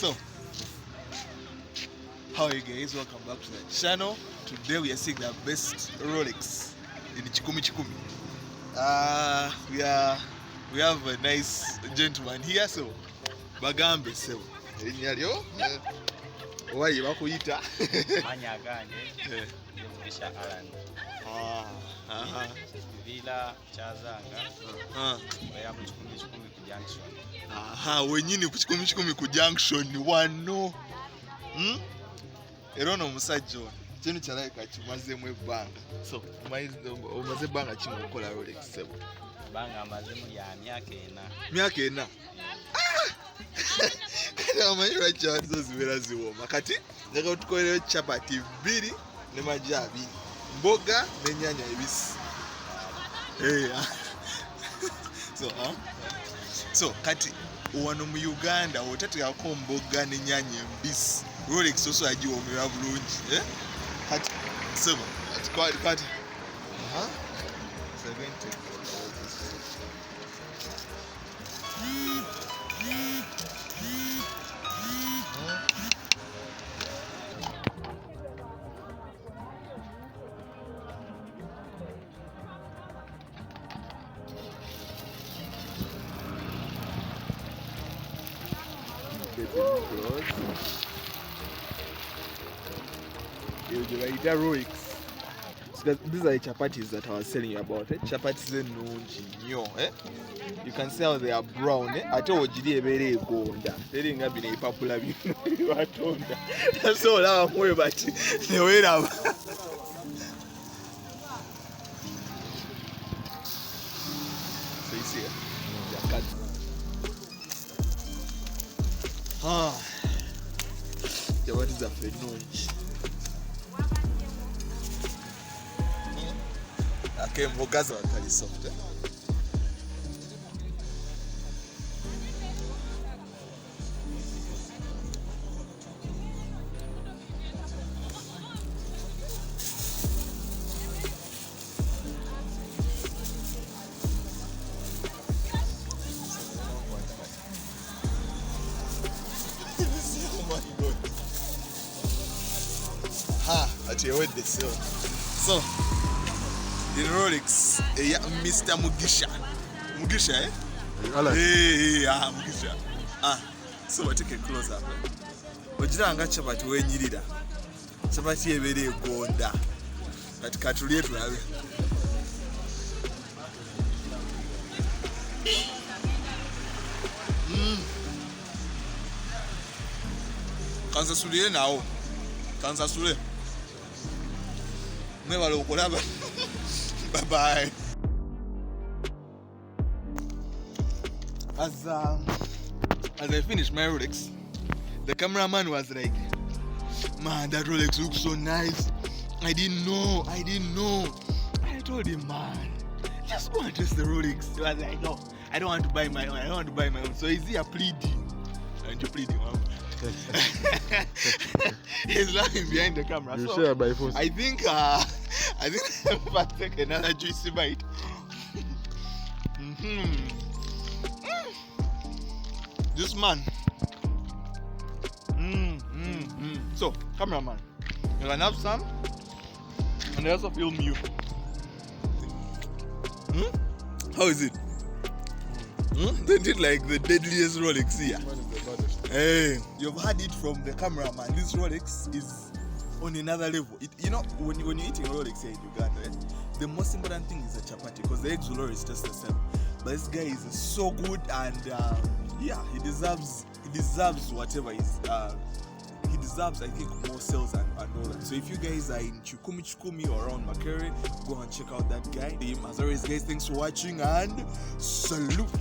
So, how are you guys? Welcome back to the channel. Today we are seeing the best Rolex in Chikumi Chikumi. We have a nice gentleman here, so bagambe so. Erinyalyo. Why bakuyita? Manya gange. Mugisha Alan. Villa Chazanga. Oya mu Chikumi Chikumi ku junction. Wenyini ku Chikumi Chikumi ku junction wano. Era ono omusajja ono kino kyalabika kimazeemu ebbanga. So omaze ebbanga ki mukola Rolex sebo? Ebbanga amazemu ya myaka 4. Myaka 4? Kati amanyi lwaki zo zibeera ziwooma. Kati njagala tukolereyo chapati 2 ne magi 2, mboga n'ennyanya ebisi. So kati wano mu Uganda otateekako mboga n'ennyanya embisi, Rolex oso agiwoomera bulungi. Kati sebo kati 70. Rolex. So these are the chapatis that I was telling you about. Chapatis are nungi. You can see how they are brown. I told you they're very gold. They didn't have any popular view. That's all I'm worried about. They wait up. So you see, chapatis are phenomenal. Okay, mboga za wakali soft. So in Rolex, Mr. Mugisha, Mugisha. So we take a close up. Ojiranga chapati wenyirira. Chapati ebere gonda. Kati katulie tulabe. Kanza sulie nao. Kanza sulie. Mwebale okulaba. Bye-bye. As I finished my Rolex, the cameraman was like, man, that Rolex looks so nice. I didn't know. I told him, man, just go and test the Rolex. He was like, no, I don't want to buy my own. So is he a pleading? And you pleading, man. He's laughing behind the camera. You so share by force. I think if I take another juicy bite. This man. So, cameraman, you can have some and I also film you. How is it? Isn't it like the deadliest Rolex here? Hey, you've heard it from the cameraman. This Rolex is on another level. When you're eating Rolex here in Uganda, the most important thing is the chapati, because the eggs will always taste the same. But this guy is so good, and he deserves whatever is. He deserves, I think, more sales and all that. So if you guys are in Chikumi or around Makere, go and check out that guy. As always, guys, thanks for watching and salute.